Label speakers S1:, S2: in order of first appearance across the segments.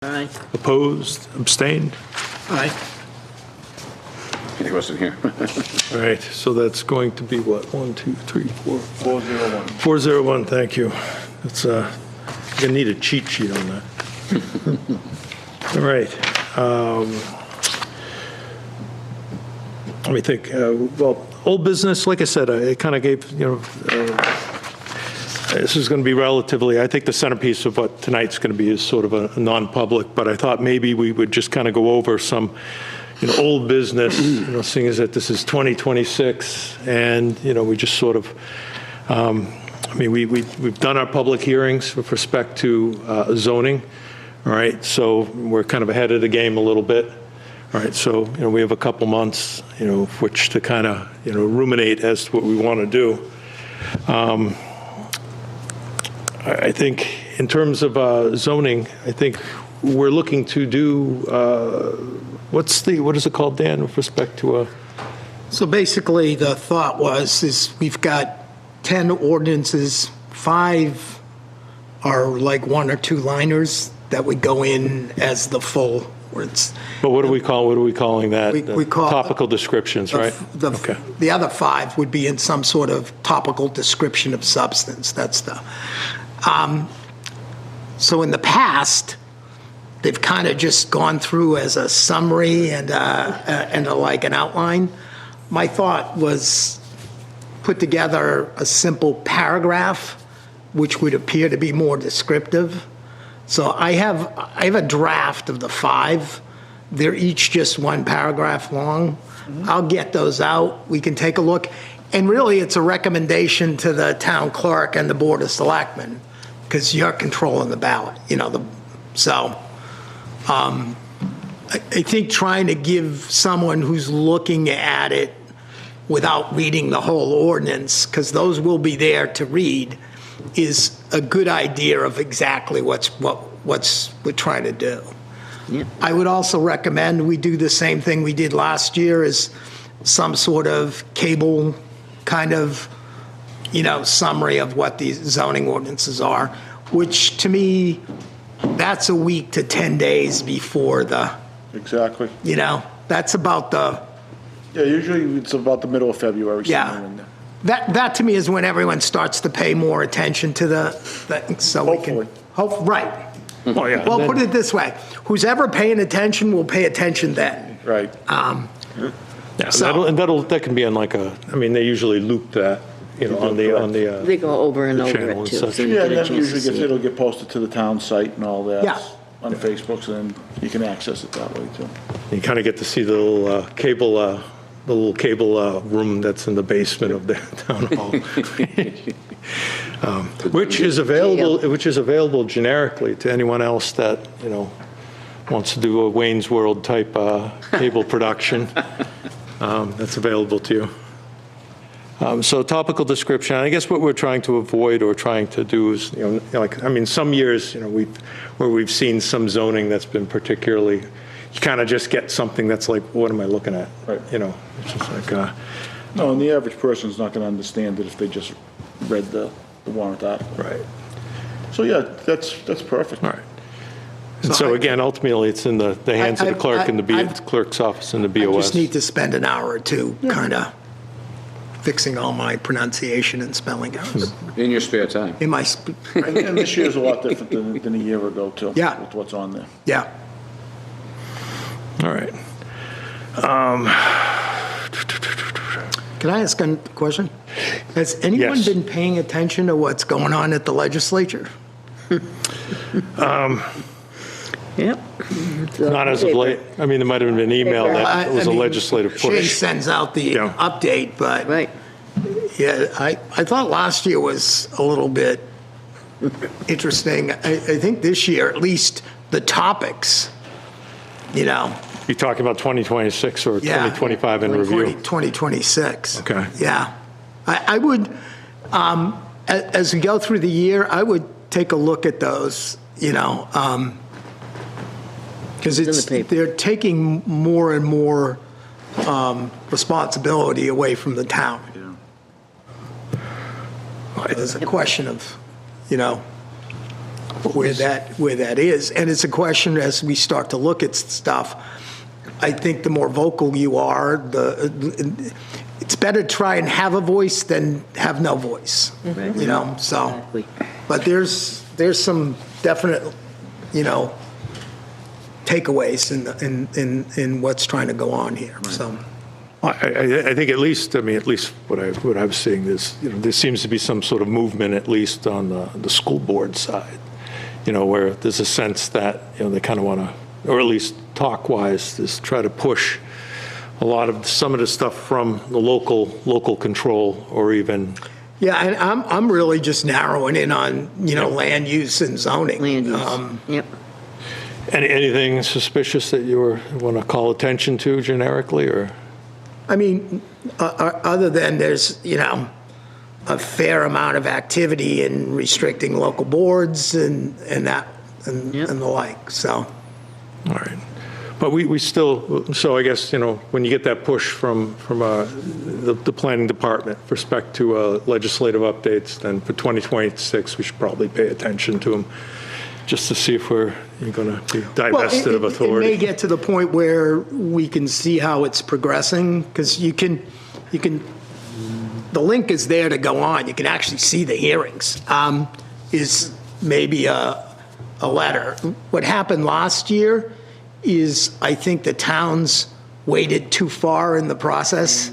S1: Aye.
S2: Opposed? Abstained?
S1: Aye.
S3: He wasn't here.
S2: All right, so that's going to be what, 1, 2, 3, 4,
S3: 401.
S2: 401, thank you. That's, you're gonna need a cheat sheet on that. All right. Let me think, well, old business, like I said, I kind of gave, this is going to be relatively, I think the centerpiece of what tonight's going to be is sort of a non-public, but I thought maybe we would just kind of go over some, old business, seeing as that this is 2026, and, we just sort of, we've done our public hearings with respect to zoning, all right? So we're kind of ahead of the game a little bit. All right, so, we have a couple months, which to kind of, ruminate as to what we want to do. I think in terms of zoning, I think we're looking to do, what is it called, Dan, with respect to
S1: So basically, the thought is we've got 10 ordinances, 5 are like 1 or 2 liners that would go in as the full words.
S2: But what are we calling that?
S1: We call
S2: topical descriptions, right? Okay.
S1: The other 5 would be in some sort of topical description of substance. That's the. So in the past, they've kind of just gone through as a summary and like an outline. My thought was put together a simple paragraph, which would appear to be more descriptive. So I have a draft of the 5. They're each just 1 paragraph long. I'll get those out. We can take a look. And really, it's a recommendation to the town clerk and the Board of Selectmen, because you're controlling the ballot, I think trying to give someone who's looking at it without reading the whole ordinance, because those will be there to read, is a good idea of exactly what we're trying to do.
S4: Yeah.
S1: I would also recommend we do the same thing we did last year, is some sort of cable kind of, summary of what these zoning ordinances are, which to me, that's a week to 10 days before the,
S3: Exactly.
S1: that's about the,
S3: Yeah, usually it's about the middle of February.
S1: Yeah.
S3: somewhere in there.
S1: that to me is when everyone starts to pay more attention to the thing, so we
S3: Hopefully.
S1: can, right.
S2: Oh, yeah.
S1: Well, put it this way, who's ever paying attention will pay attention then.
S3: Right.
S2: Yeah,
S1: So-
S2: that can be on like they usually loop that, on the.
S4: They go over and over
S2: channel
S4: it
S2: and
S4: too.
S2: such.
S4: so you
S3: Yeah,
S4: get
S3: and
S4: a
S3: then
S4: chance to
S3: usually
S4: see it.
S3: it'll get posted to the town site and all that.
S1: Yeah.
S3: On Facebook, so then you can access it that way too.
S2: You kind of get to see the little cable room that's in the basement of the town hall. Which is available generically to anyone else that, wants to do a Wayne's World type cable production. That's available to you. So topical description, I guess what we're trying to avoid or trying to do is, some years, where we've seen some zoning that's been particularly, you kind of just get something that's like, what am I looking at?
S3: Right.
S2: It's just like,
S3: No, and the average person's not going to understand it if they just read the warrant article.
S2: right.
S3: So yeah, that's perfect.
S2: All right. And so again, ultimately, it's in the hands of the clerk and the clerk's office and the
S1: I
S2: BOS.
S1: just need to spend an hour or two kind of fixing all my pronunciation and spelling errors.
S3: In your spare time.
S1: In my,
S3: And this year's a lot different than a year ago too.
S1: Yeah.
S3: With what's on there.
S1: yeah.
S2: All right.
S1: Can I ask a question? Has anyone
S2: Yes.
S1: been paying attention to what's going on at the legislature?
S4: Yep.
S2: Not as of late. There might have been an email that was a legislative
S1: Shane
S2: push.
S1: sends out the
S2: Yeah.
S1: update, but
S4: Right.
S1: yeah, I thought last year was a little bit interesting. I think this year, at least the topics,
S2: You're talking about 2026 or
S1: yeah.
S2: 2025 in review?
S1: 2026.
S2: Okay.
S1: Yeah. I would, as we go through the year, I would take a look at those, because
S4: in the paper.
S1: they're taking more and more responsibility away from the town. It's a question of, where that is. And it's a question, as we start to look at stuff, I think the more vocal you are, it's better to try and have a voice than have no voice, you know, so.
S4: Exactly.
S1: But there's some definite, you know, takeaways in what's trying to go on here, so.
S2: I think at least what I was seeing is, you know, there seems to be some sort of movement, at least on the school board side, you know, where there's a sense that, you know, they kind of want to, or at least talk-wise, is try to push some of the stuff from the local control, or even.
S1: Yeah, and I'm really just narrowing in on, you know, land use and zoning.
S4: Land use, yep.
S2: Anything suspicious that you want to call attention to generically, or?
S1: I mean, other than there's, you know, a fair amount of activity in restricting local boards and that and
S4: Yep.
S1: the like, so.
S2: All right. But we still, so I guess, you know, when you get that push from the planning department with respect to legislative updates, then for 2026, we should probably pay attention to them, just to see if you're going to be divested of
S1: It
S2: authority.
S1: may get to the point where we can see how it's progressing, because you can, the link is there to go on. You can actually see the hearings. Is maybe a letter. What happened last year is, I think the towns waited too far in the process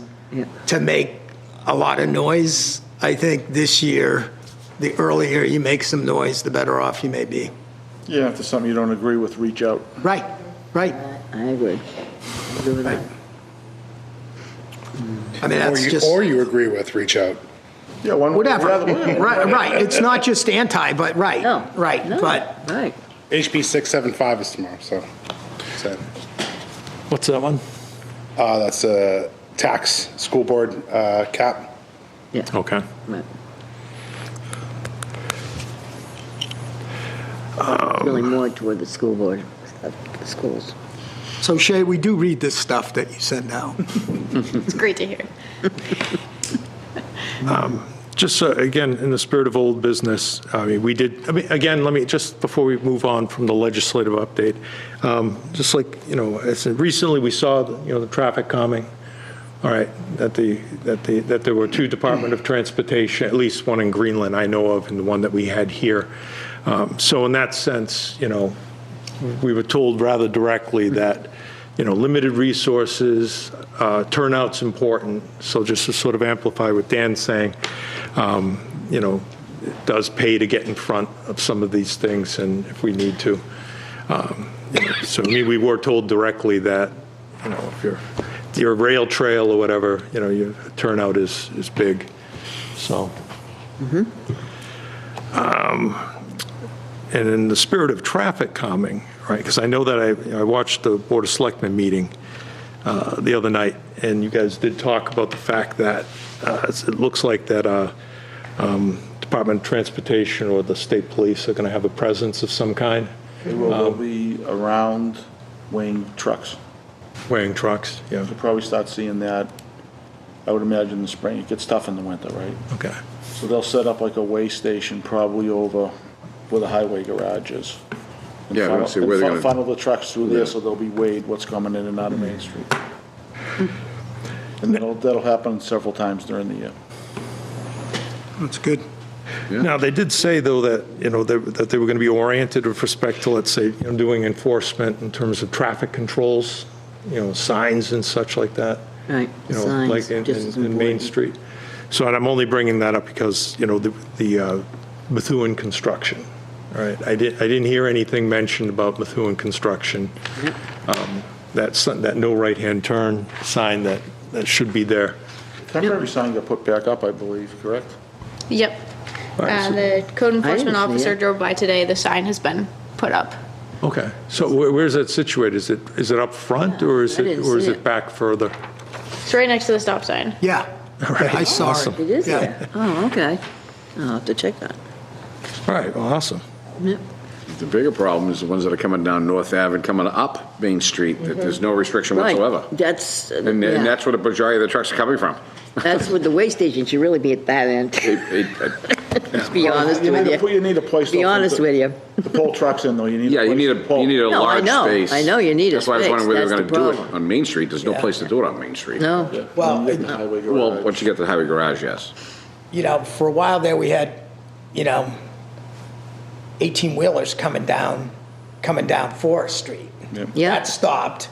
S1: to make a lot of noise. I think this year, the earlier you make some noise, the better off you may be.
S3: Yeah, if there's something you don't agree with, reach out.
S1: Right.
S4: I agree. I agree with that.
S1: I mean, that's just.
S5: Or you agree with, reach out.
S3: Yeah, one way or the
S1: Whatever,
S3: other way.
S1: right, it's not just anti, but right,
S4: No.
S1: right,
S4: No,
S1: but,
S4: right.
S5: HB 675 is tomorrow, so.
S2: What's that one?
S5: That's a tax, school board cap.
S4: Yeah.
S2: Okay.
S4: Right. Really more toward the school board, the schools.
S1: so Shay, we do read this stuff that you send out.
S6: It's great to hear.
S2: Just again, in the spirit of old business, again, let me, just before we move on from the legislative update, just like, you know, recently we saw, the traffic calming, all right, that there were two Department of Transportation, at least one in Greenland I know of, and the one that we had here. So in that sense, we were told rather directly that, limited resources, turnout's important. So just to sort of amplify what Dan's saying, it does pay to get in front of some of these things, and if we need to. So we were told directly that, if you're a rail trail or whatever, your turnout is big. So. And in the spirit of traffic calming, right, because I know that I watched the Board of Selectmen meeting the other night, and you guys did talk about the fact that it looks like that Department of Transportation or the state police are going to have a presence of some kind.
S3: They'll be around weighing trucks.
S2: Weighing trucks, yeah.
S3: You'll probably start seeing that, I would imagine, in the spring. It gets tough in the winter, right?
S2: Okay.
S3: So they'll set up like a weigh station probably over where the highway garage is. And
S7: Yeah, I don't see where they're gonna-
S3: funnel the trucks through there, so they'll be weighed what's coming in and out of Main Street. And that'll happen several times during the year.
S1: That's good.
S2: Now, they did say, though, that, that they were going to be oriented with respect to, let's say, doing enforcement in terms of traffic controls, signs and such like that.
S4: Right, signs,
S2: like in
S4: just as
S2: in Main
S4: important.
S2: Street. So, and I'm only bringing that up because, the Methuen construction, all right? I didn't hear anything mentioned about Methuen construction. That no right-hand turn sign that should be there.
S3: Temporary sign got put back up, I believe, correct?
S6: Yep.
S2: All right, so-
S6: The code enforcement
S4: see
S6: officer
S4: it.
S6: drove by today. The sign has been put up.
S2: Okay, so where's that situated? Is it up front, or is
S4: I didn't see
S2: it
S4: it.
S2: back further?
S6: It's right next to the stop sign.
S1: Yeah,
S2: right,
S1: I saw
S2: awesome.
S1: it.
S4: It is
S1: Yeah.
S4: there? Oh, okay. I'll have to check that.
S2: All right, well, awesome.
S4: Yep.
S7: The bigger problem is the ones that are coming down North Ave and coming up Main Street, that there's no restriction
S4: Right,
S7: whatsoever.
S4: that's,
S7: And
S4: yeah.
S7: that's where the majority of the trucks are coming from.
S4: That's with the way station, should really be at that end. Let's be honest
S3: You
S4: with
S3: need a-
S4: you.
S3: you need a place.
S4: Be
S3: though, for
S4: honest
S3: the-
S4: with you.
S3: To pull trucks in, though, you need.
S7: Yeah, you need a,
S3: place to pull.
S7: you need a
S4: No, I
S7: large
S4: know.
S7: space.
S4: I know you need a
S7: That's why I was wondering
S4: space.
S7: where they were
S4: That's
S7: gonna
S4: the
S7: do it
S4: problem.
S7: on Main Street. There's no
S1: Yeah.
S7: place to do it on Main Street.
S4: No,
S3: Yeah,
S1: Well,
S3: you get the highway
S7: Well,
S3: garage.
S7: once you get to the highway garage, yes.
S1: For a while there, we had, 18-wheelers coming down Forest Street.
S4: yeah,
S1: That stopped.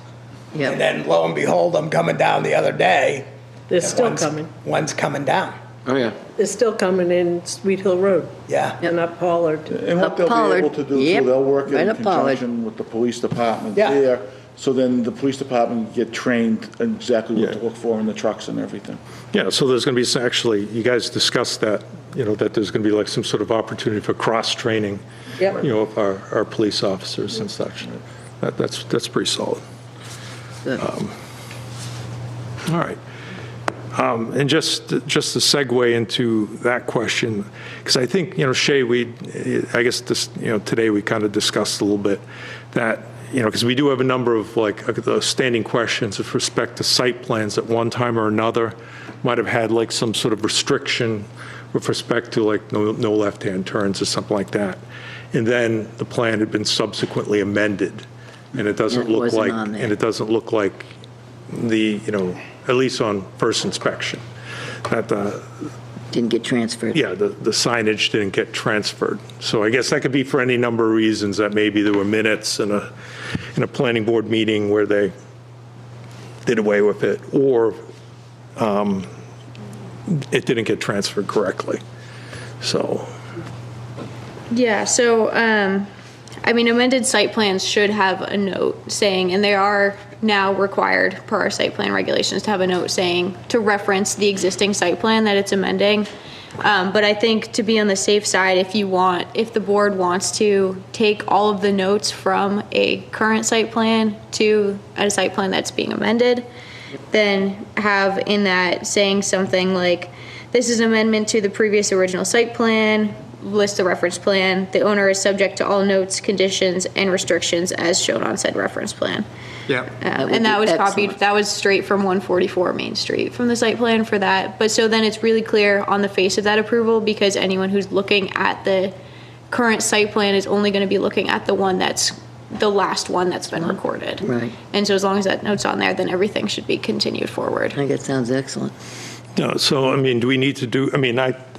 S1: And
S4: yeah.
S1: then lo and behold, I'm coming down the other day.
S8: They're
S1: and
S8: still
S1: one's-
S8: coming.
S1: One's coming down,
S7: Oh, yeah.
S8: They're still coming in Sweet Hill Road
S1: yeah.
S8: and up Pollard.
S3: And what
S4: Up
S3: they'll
S4: Pollard.
S3: be able to do,
S4: Yep,
S3: too, they'll work
S4: right
S3: in
S4: up Pollard.
S3: conjunction with the police department
S1: Yeah.
S3: there. So then the police department get trained in exactly what to
S2: Yeah.
S3: look for in the trucks and everything.
S2: Yeah, so there's going to be, actually, you guys discussed that, that there's going to be like some sort of opportunity for cross-training,
S8: Yep.
S2: of our police officers and such. That's pretty solid.
S4: Good.
S2: All right. And just to segue into that question, because I think, Shay, I guess this, today we kind of discussed a little bit that, because we do have a number of standing questions with respect to site plans at one time or another might have had like some sort of restriction with respect to like no left-hand turns or something like that. And then the plan had been subsequently amended, and it doesn't
S4: It
S2: look
S4: wasn't
S2: like,
S4: on there.
S2: and it doesn't look like the, at least on first inspection, that
S4: Didn't get transferred.
S2: the signage didn't get transferred. So I guess that could be for any number of reasons, that maybe there were minutes in a planning board meeting where they did away with it, or it didn't get transferred correctly. So,
S6: Yeah, so, amended site plans should have a note saying, and they are now required per our site plan regulations to have a note saying, to reference the existing site plan that it's amending. But I think to be on the safe side, if the board wants to take all of the notes from a current site plan to a site plan that's being amended, then have in that saying something like, this is an amendment to the previous original site plan, list the reference plan. The owner is subject to all notes, conditions, and restrictions as shown on said reference plan.
S1: Yeah.
S4: That would
S6: And that
S4: be
S6: was copied,
S4: excellent.
S6: that was straight from 144 Main Street, from the site plan for that. But so then it's really clear on the face of that approval, because anyone who's looking at the current site plan is only going to be looking at the one that's, the last one that's been recorded.
S4: Right.
S6: And so as long as that note's on there, then everything should be continued forward.
S4: I think it sounds excellent.
S2: no, so, do we need to do,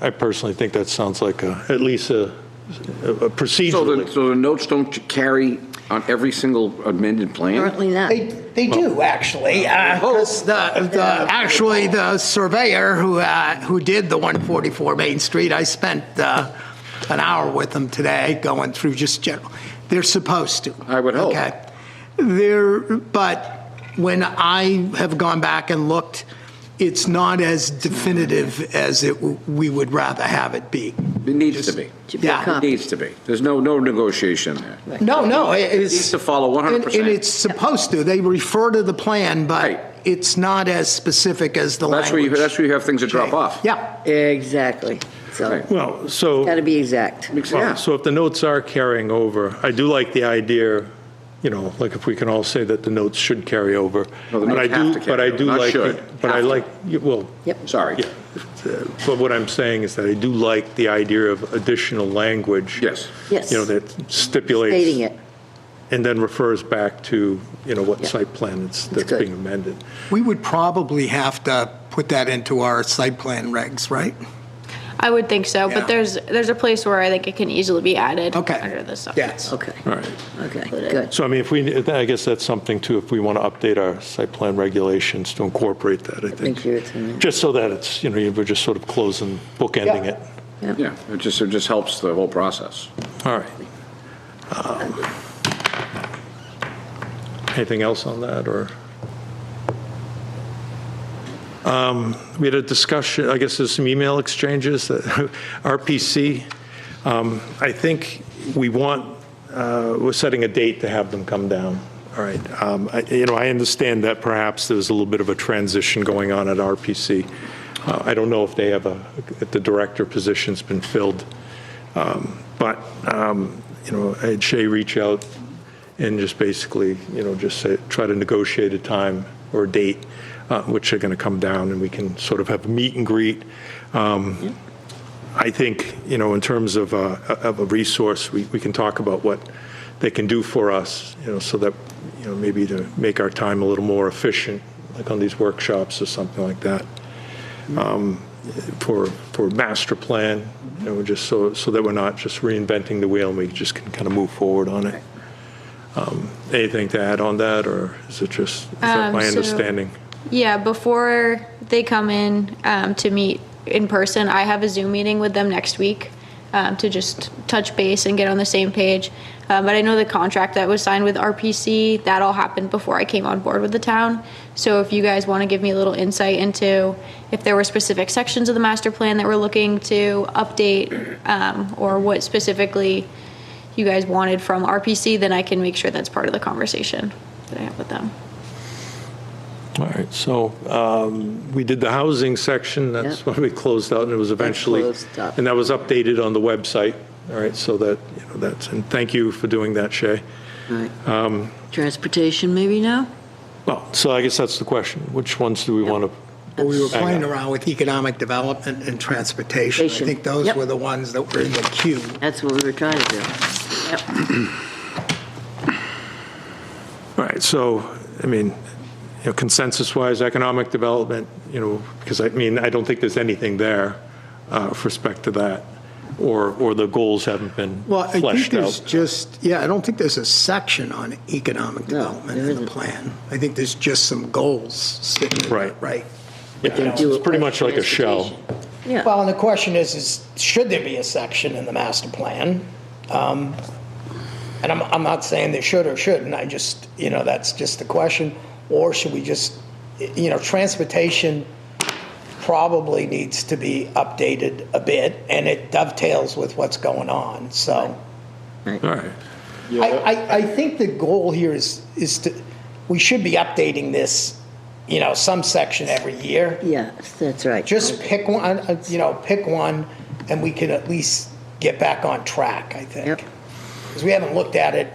S2: I personally think that sounds like at least a procedurally.
S7: So the notes don't carry on every single amended plan?
S4: Currently not.
S1: They do, actually, because actually the surveyor who did the 144 Main Street, I spent an hour with them today going through just general, they're supposed to.
S7: I would hope.
S1: Okay. But when I have gone back and looked, it's not as definitive as we would rather have it be.
S7: It needs to be.
S4: Should be a
S1: Yeah.
S7: It
S4: copy.
S7: needs to be. There's no negotiation there.
S1: No, it's.
S7: Needs to follow 100%.
S1: And it's supposed to. They refer to the plan,
S7: Right.
S1: but it's not as specific as the
S7: That's where
S1: language.
S7: you have things that drop off.
S1: Yeah.
S4: Exactly. So,
S7: Right.
S2: Well, so.
S4: got to be exact.
S7: Yeah.
S2: So if the notes are carrying over, I do like the idea, like if we can all say that the notes should carry over.
S7: No, the
S2: But I
S7: notes have
S2: do-
S7: to
S2: But I
S7: carry
S2: do
S7: over, not
S2: like,
S7: should.
S2: but I
S7: Have to.
S2: like, well,
S4: Yep.
S7: Sorry.
S2: yeah. But what I'm saying is that I do like the idea of additional language.
S7: Yes.
S4: Yes.
S2: That stipulates.
S4: Stating it.
S2: And then refers back to, what
S4: Yeah.
S2: site plan that's
S4: good.
S2: being amended.
S1: We would probably have to put that into our site plan regs, right?
S6: I would think so,
S1: Yeah.
S6: but there's a place where I think it can easily be added
S1: Okay.
S6: under the sub.
S1: Yes.
S4: Okay.
S2: All right.
S4: Okay. Good.
S2: So I guess that's something too, if we want to update our site plan regulations to incorporate that, I
S4: Thank
S2: think.
S4: you. It's in there.
S2: Just so that it's, we're just sort of closing, bookending it.
S7: Yeah, it just helps the whole process.
S2: All right. Anything else on that, or? We had a discussion, I guess there's some email exchanges, that RPC, I think we're setting a date to have them come down. All right. I understand that perhaps there's a little bit of a transition going on at RPC. I don't know if they have if the director position's been filled. But, I had Shay reach out and just basically, just try to negotiate a time or a date, which are going to come down, and we can sort of have a meet and greet. I think, in terms of a resource, we can talk about what they can do for us, so that, maybe to make our time a little more efficient, like on these workshops or something like that. For master plan, just so that we're not just reinventing the wheel and we just can kind of move forward on it. Anything to add on that, or is that my understanding?
S6: Yeah, before they come in to meet in person, I have a Zoom meeting with them next week to just touch base and get on the same page. But I know the contract that was signed with RPC, that all happened before I came on board with the town. So if you guys want to give me a little insight into if there were specific sections of the master plan that we're looking to update, or what specifically you guys wanted from RPC, then I can make sure that's part of the conversation that I have with them.
S2: All right, so we did the housing section, that's
S4: Yep.
S2: when we closed out, and it was eventually,
S4: closed up.
S2: and that was updated on the website, all right, so that, that's, and thank you for doing that, Shay.
S4: Right. Transportation maybe now?
S2: Well, so I guess that's the question, which ones do we want to?
S1: Well, we were
S2: Hang
S1: playing
S2: on.
S1: around with economic development and transportation. I
S4: Station.
S1: think those
S4: Yep.
S1: were the ones that were in the queue.
S4: That's what we were trying to do. Yep.
S2: All right, so, I mean, consensus-wise, economic development, because I don't think there's anything there with respect to that, or the goals haven't been
S1: Well, I think
S2: fleshed
S1: there's
S2: out.
S1: just, I don't think there's a section on economic development
S4: there
S1: in the
S4: isn't.
S1: plan. I think there's just some goals sitting in there,
S2: Right.
S1: right?
S2: Yeah,
S4: do
S2: it's
S4: it
S2: pretty
S4: with
S2: much like a shell.
S4: transportation. Yeah.
S1: Well, and the question is should there be a section in the master plan? And I'm not saying there should or shouldn't, I just, that's just the question. Or should we just, transportation probably needs to be updated a bit, and it dovetails with what's going on, so.
S2: All right,
S1: I think the goal here is to, we should be updating this, some section every year.
S4: Yes, that's right.
S1: Just pick one, pick one, and we can at least get back on track, I think.
S4: Yep.
S1: Because we haven't looked at it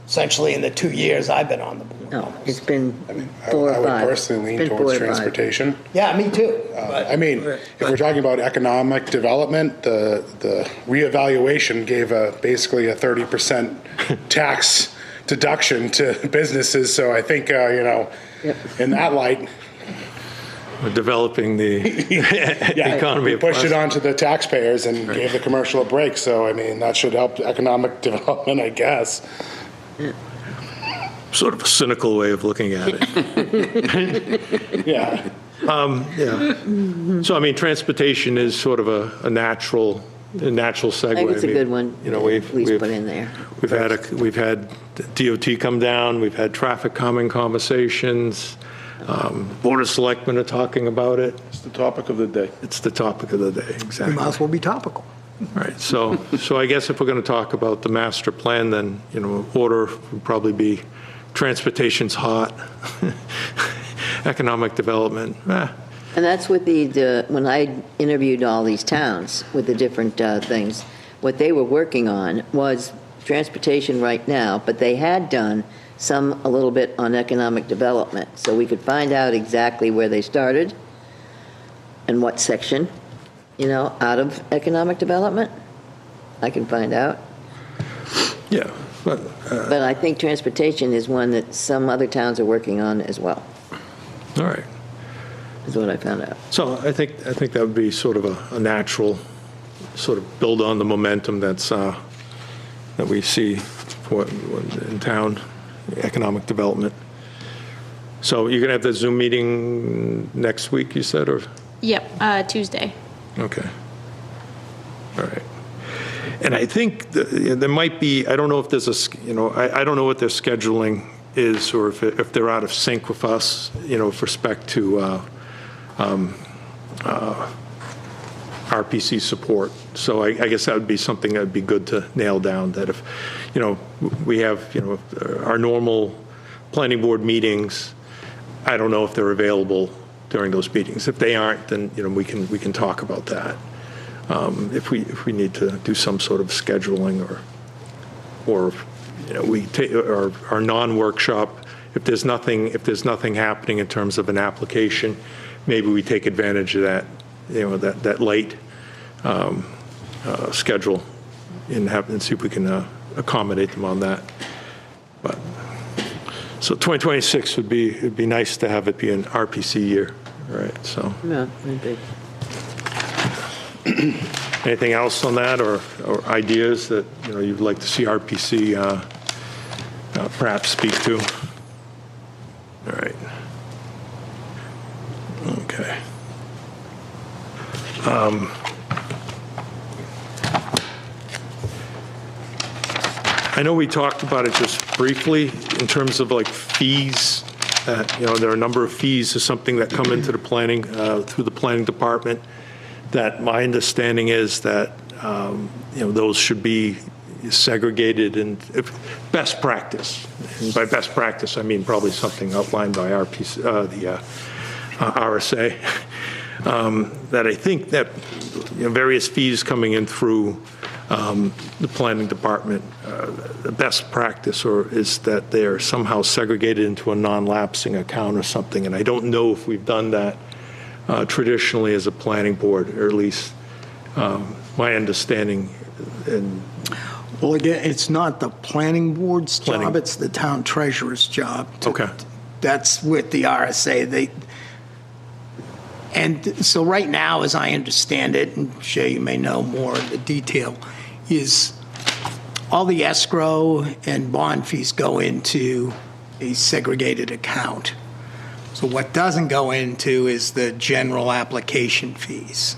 S1: essentially in the 2 years I've been on the board.
S4: No, it's been
S5: I
S4: 4 or 5.
S5: would personally lean
S4: It's been 4
S5: towards
S4: or 5.
S5: transportation.
S1: Yeah, me too. but-
S5: If we're talking about economic development, the reevaluation gave basically a 30% tax deduction to businesses, so I think, in that light,
S2: we're developing the economy
S5: we
S2: of
S5: pushed it
S2: plastic.
S5: onto the taxpayers and gave the commercial a break, so that should help economic development, I guess.
S2: Sort of a cynical way of looking at it.
S5: Yeah.
S2: Yeah. So, transportation is sort of a natural segue.
S4: I think it's a good one.
S2: We've
S4: At least put in there.
S2: We've had DOT come down, we've had traffic calming conversations, Board of Selectmen are talking about it.
S3: It's the topic of the day.
S2: It's the topic of the day,
S1: We
S2: exactly.
S1: might as well be topical.
S2: All right, so I guess if we're going to talk about the master plan, then, order would probably be transportation's hot, economic development,
S4: And that's with when I interviewed all these towns with the different things, what they were working on was transportation right now, but they had done a little bit on economic development. So we could find out exactly where they started and what section, out of economic development. I can find out.
S2: yeah, but,
S4: But I think transportation is one that some other towns are working on as well,
S2: all right.
S4: is what I found out.
S2: So I think that would be sort of a natural, sort of build on the momentum that we see in town, economic development. So you're going to have the Zoom meeting next week, you said, or?
S6: Yep, Tuesday.
S2: Okay. All right. And I think there might be, I don't know if there's I don't know what their scheduling is, or if they're out of sync with us, with respect to RPC support. So I guess that would be something that would be good to nail down, that if, we have, our normal planning board meetings, I don't know if they're available during those meetings. If they aren't, then, we can talk about that. If we need to do some sort of scheduling, or we take our non-workshop, if there's nothing happening in terms of an application, maybe we take advantage of that, that late schedule and see if we can accommodate them on that. But, so 2026 it'd be nice to have it be an RPC year, right? So,
S4: Yeah, maybe.
S2: anything else on that, or ideas that, you'd like to see RPC perhaps speak to? All right. Okay. I know we talked about it just briefly in terms of like fees. There are a number of fees or something that come into the planning, through the planning department, that my understanding is that, those should be segregated and best practice. And by best practice, I mean probably something outlined by RPC, the RSA. That I think that various fees coming in through the planning department, the best practice is that they are somehow segregated into a non-lapsing account or something. And I don't know if we've done that traditionally as a planning board, or at least my understanding.
S1: Well, again, it's not the planning board's job, it's the town treasurer's job.
S2: Okay.
S1: That's with the RSA. And so right now, as I understand it, and Shay, you may know more of the detail, is all the escrow and bond fees go into a segregated account. So what doesn't go into is the general application fees.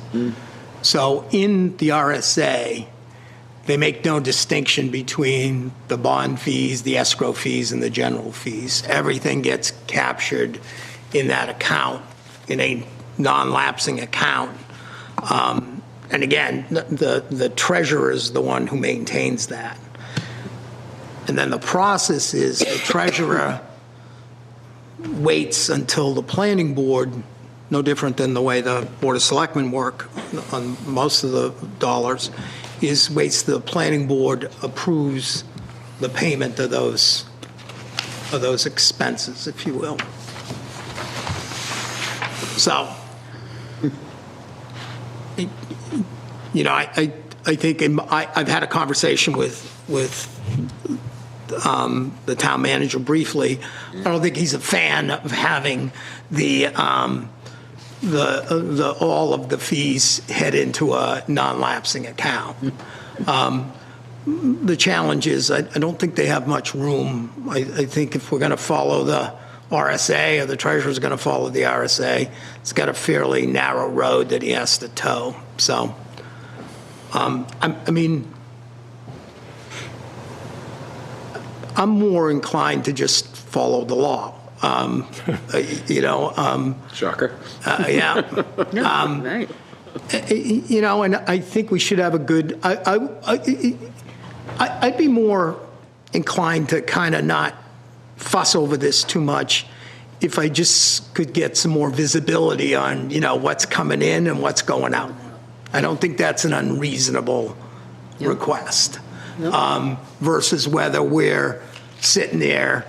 S1: So in the RSA, they make no distinction between the bond fees, the escrow fees, and the general fees. Everything gets captured in that account, in a non-lapsing account. And again, the treasurer is the one who maintains that. And then the process is the treasurer waits until the planning board, no different than the way the Board of Selectmen work on most of the dollars, waits till the planning board approves the payment of those expenses, if you will. So, I think I've had a conversation with the town manager briefly. I don't think he's a fan of having the all of the fees head into a non-lapsing account. The challenge is I don't think they have much room. I think if we're going to follow the RSA, or the treasurer's going to follow the RSA, it's got a fairly narrow road that he has to toe. So, I mean, I'm more inclined to just follow the law.
S7: Shocker.
S1: Yeah.
S4: Right.
S1: And I think we should have a good. I'd be more inclined to kind of not fuss over this too much if I just could get some more visibility on, what's coming in and what's going out. I don't think that's an unreasonable request. Versus whether we're sitting there,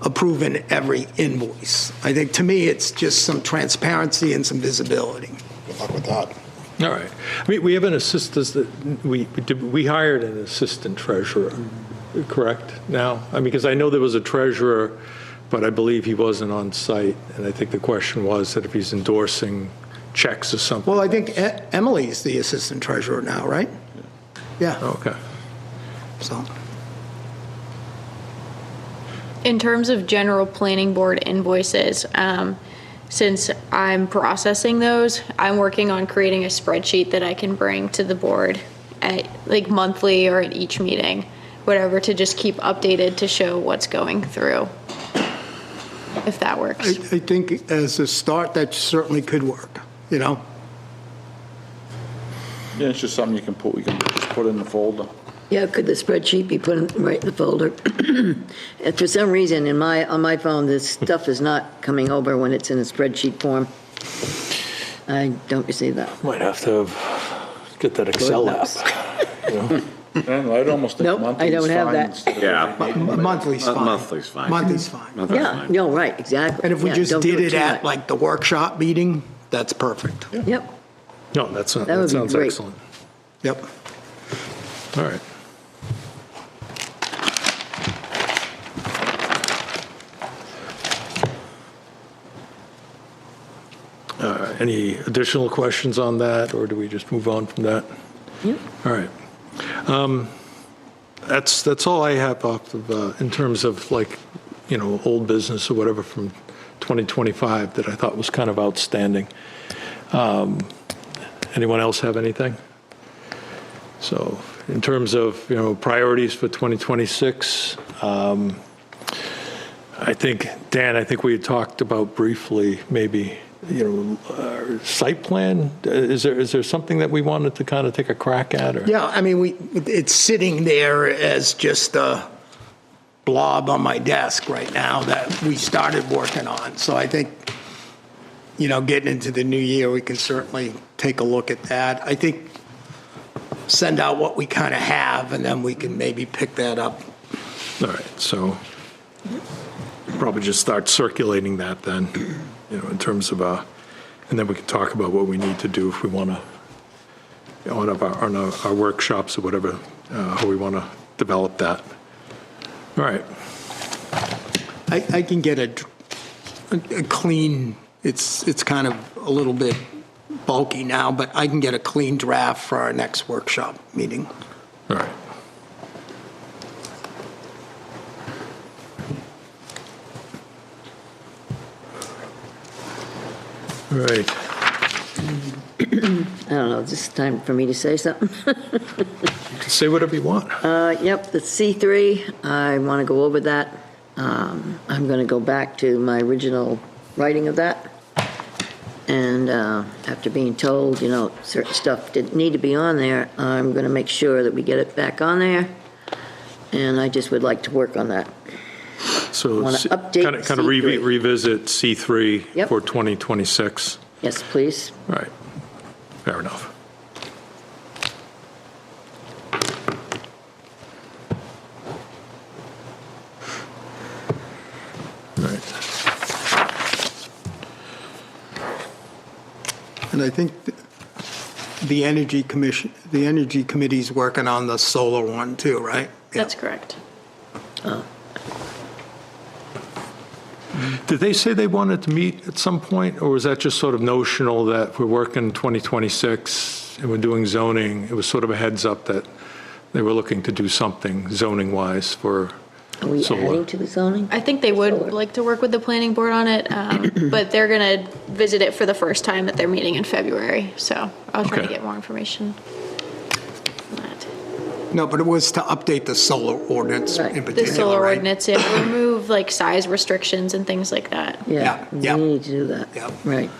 S1: approving every invoice. I think, to me, it's just some transparency and some visibility.
S5: Good luck with that.
S2: All right. I mean, we have an assistant, we hired an assistant treasurer, correct, now? I mean, because I know there was a treasurer, but I believe he wasn't on site. And I think the question was that if he's endorsing checks or something.
S1: Well, I think Emily's the assistant treasurer now, right? Yeah.
S2: Okay.
S1: So.
S6: In terms of general planning board invoices, since I'm processing those, I'm working on creating a spreadsheet that I can bring to the board at like monthly or at each meeting, whatever, to just keep updated to show what's going through, if that works.
S1: I think as a start, that certainly could work,
S3: Yeah, it's just something we can just put in the folder.
S4: Yeah, could the spreadsheet be put right in the folder? And for some reason, on my phone, this stuff is not coming over when it's in a spreadsheet form. I don't receive that.
S2: Might have to get that Excel app.
S3: I'd almost think
S4: Nope,
S3: monthly
S4: I don't
S3: is
S4: have
S3: fine
S4: that.
S3: instead of
S7: Yeah.
S3: every meeting.
S1: monthly's fine.
S7: Monthly's fine.
S1: Monthly's fine.
S7: Monthly's
S4: Yeah,
S7: fine.
S4: no, right, exactly.
S1: And if we
S4: Yeah,
S1: just
S4: don't do
S1: did it
S4: too
S1: at
S4: much.
S1: like the workshop meeting, that's perfect.
S4: Yep.
S2: No, that
S4: would be
S2: sounds
S4: great.
S2: excellent.
S1: Yep.
S2: All right. Any additional questions on that, or do we just move on from that?
S4: Yep.
S2: All right. That's all I have off of, in terms of like, old business or whatever from 2025 that I thought was kind of outstanding. Anyone else have anything? So in terms of, priorities for 2026, I think, Dan, we had talked about briefly, maybe, our site plan. Is there something that we wanted to kind of take a crack at? Or?
S1: Yeah, I mean, it's sitting there as just a blob on my desk right now that we started working on. So I think, getting into the new year, we can certainly take a look at that. I think send out what we kind of have, and then we can maybe pick that up.
S2: All right, so probably just start circulating that then, in terms of, and then we can talk about what we need to do if we want to, on our workshops or whatever, how we want to develop that. All right.
S1: I can get a clean, it's kind of a little bit bulky now, but I can get a clean draft for our next workshop meeting.
S2: All right. All right.
S4: I don't know, is this time for me to say something?
S2: Say whatever you want.
S4: Yep, the C3, I want to go over that. I'm going to go back to my original writing of that. And after being told, certain stuff didn't need to be on there, I'm going to make sure that we get it back on there. And I just would like to work on that.
S2: So
S4: wanna update
S2: kind of
S4: C3.
S2: revisit C3
S4: Yep.
S2: for 2026.
S4: Yes, please.
S2: All right. Fair enough. All right.
S1: And I think the Energy Committee's working on the solar one too, right?
S6: That's correct.
S2: Did they say they wanted to meet at some point, or was that just sort of notional that we're working 2026 and we're doing zoning? It was sort of a heads up that they were looking to do something zoning-wise for
S4: Are we
S2: solar.
S4: adding to the zoning?
S6: I think they would
S4: Solar.
S6: like to work with the planning board on it, but they're going to visit it for the first time at their meeting in February. So I'll try to
S2: Okay.
S6: get more information on that.
S1: No, but it was to update the solar ordinance
S4: Right.
S1: in
S6: The
S1: particular,
S6: solar
S1: right?
S6: ordinance, yeah, remove like size restrictions and things like that.
S4: Yeah,
S1: yeah.
S4: we need to do that.
S1: Yeah.
S4: Right.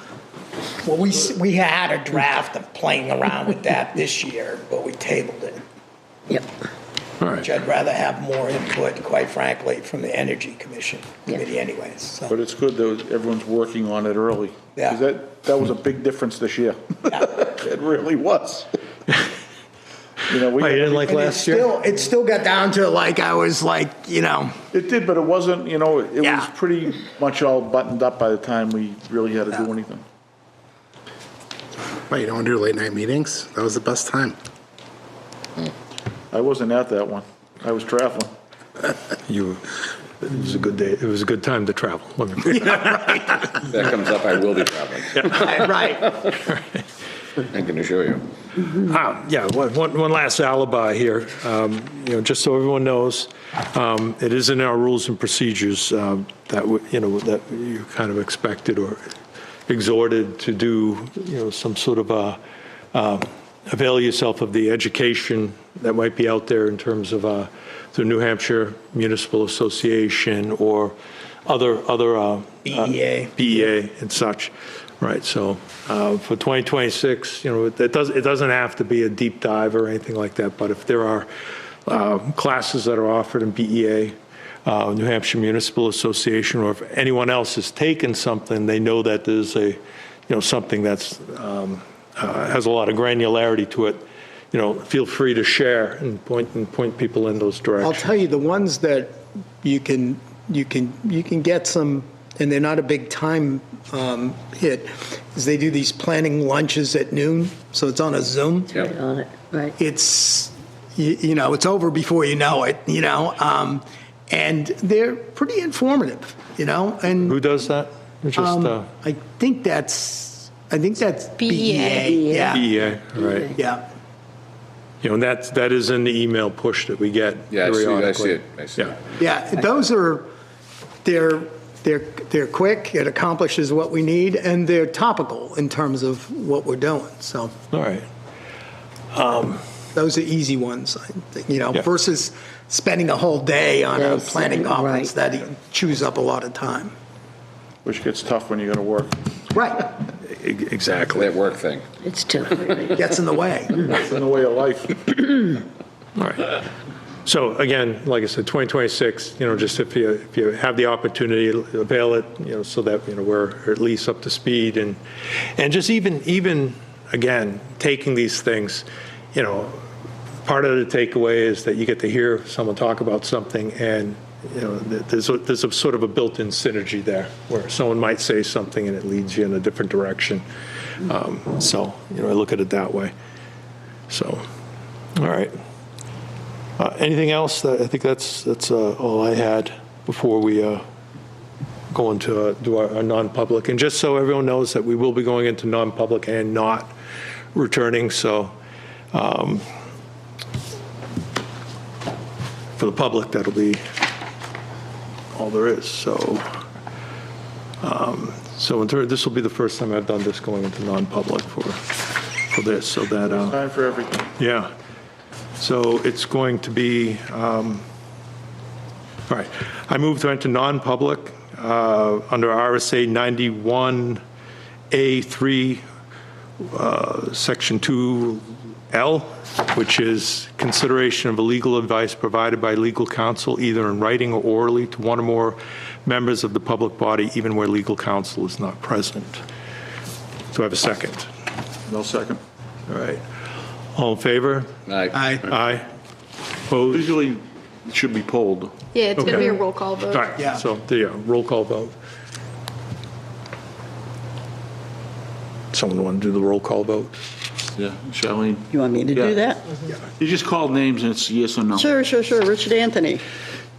S1: Well, we had a draft of playing around with that this year, but we tabled it,
S4: Yep.
S2: All right.
S1: which I'd rather have more input, quite frankly, from the Energy
S4: Yeah.
S1: Committee anyways. So,
S3: But it's good that everyone's working on it early. 'Cause
S1: Yeah.
S3: That was a big difference this year.
S1: yeah.
S3: It really was. We
S2: Oh, you didn't like
S1: And
S2: last year?
S1: it still got down to like, I was like,
S3: It did, but it wasn't, it
S1: Yeah.
S3: was pretty much all buttoned up by the time we really had to do anything.
S5: Wait, you don't want to do late night meetings? That was the best time.
S3: I wasn't at that one. I was traveling.
S2: It was a good day. It was a good time to travel. Let me put it
S7: If that comes up, I will be traveling.
S1: right.
S7: I can assure you.
S2: Yeah, one last alibi here, just so everyone knows, it is in our rules and procedures that you kind of expected or exhorted to do, some sort of avail yourself of the education that might be out there in terms of the New Hampshire Municipal Association or other
S1: BEA.
S2: BEA and such. Right, so for 2026, it doesn't have to be a deep dive or anything like that, but if there are classes that are offered in BEA, New Hampshire Municipal Association, or if anyone else has taken something, they know that there's something that's has a lot of granularity to it, feel free to share and point people in those
S1: I'll
S2: directions.
S1: tell you, the ones that you can get some and they're not a big time hit, is they do these planning lunches at noon, so it's on a Zoom.
S7: Yep.
S4: On it, right.
S1: It's, you know, it's over before you know it, you know, and they're pretty informative, you know, and
S2: Who does that? Just
S1: I think that's
S6: BEA.
S1: BEA. Yeah,
S2: EA, right.
S1: yeah.
S2: You know, and that is in the email push that we get
S7: Yeah, I see
S2: periodically.
S7: it. I see it.
S2: Yeah.
S1: Yeah, those are, they're quick, it accomplishes what we need, and they're topical in terms of what we're doing, so
S2: All right.
S1: those are easy ones, I think, you know,
S2: Yeah.
S1: versus spending a whole day on a
S4: Yes,
S1: planning conference,
S4: right.
S1: that chews up a lot of time.
S3: Which gets tough when you're going to work.
S1: Right,
S2: Exactly.
S7: That work thing.
S4: It's tough.
S1: gets in the way.
S3: It's in the way of life.
S2: All right. So again, like I said, 2026, you know, just if you have the opportunity, avail it, you know, so that, you know, we're at least up to speed, and just even again, taking these things, you know, part of the takeaway is that you get to hear someone talk about something, and, you know, there's a sort of a built-in synergy there, where someone might say something and it leads you in a different direction. So, you know, I look at it that way. So, all right. Anything else? I think that's all I had before we go into do our non-public. And just so everyone knows that we will be going into non-public and not returning. So for the public, that'll be all there is. So this will be the first time I've done this, going into non-public for this. So that
S3: Time for everything.
S2: yeah. So it's going to be, all right, I move to enter non-public under RSA 91A3, Section 2L, which is consideration of legal advice provided by legal counsel, either in writing or orally, to one or more members of the public body, even where legal counsel is not present. Do I have a second?
S3: No second.
S2: All right. All in favor?
S7: Aye.
S2: Aye. Opposed?
S3: Usually, it should be polled.
S6: Yeah, it's going to
S2: Okay.
S6: be a roll call vote.
S2: All right,
S1: Yeah.
S2: so there you go, roll call vote. Someone want to do the roll call vote?
S3: Yeah, Charlene?
S8: You want me to
S3: Yeah.
S8: do that?
S3: You just call names and it's yes or no.
S8: Sure. Richard Anthony,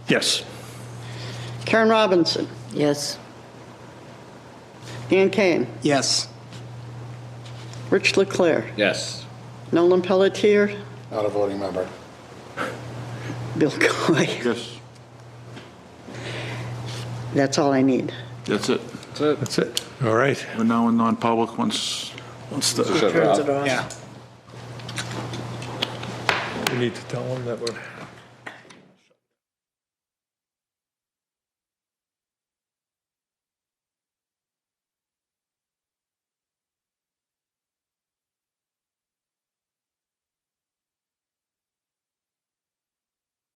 S2: Yes.
S8: Karen Robinson,
S4: Yes.
S8: Ann Kane,
S1: Yes,
S8: Rich Leclerc,
S7: Yes.
S8: Nolan Pelletier,
S5: Not a voting member.
S8: Bill Coy.
S3: Yes,
S8: That's all I need.
S3: that's it.
S7: That's it.
S2: That's it, all right.
S3: We're now in non-public once
S7: Shut it off.
S1: yeah.
S2: We need to tell them that we're.